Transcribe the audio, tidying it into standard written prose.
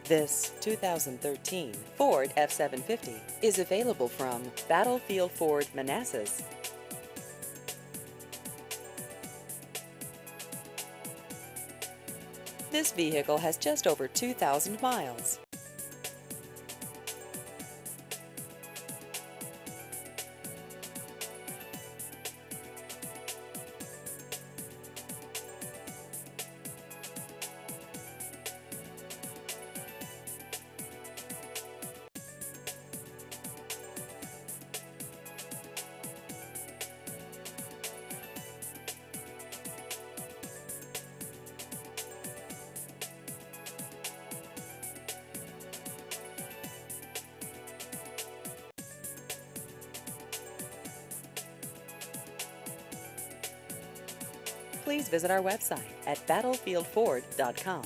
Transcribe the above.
This 2013 Ford F-750 is available from Battlefield Ford Manassas. This vehicle has just over 2,000 miles. Please visit our website at battlefieldford.com.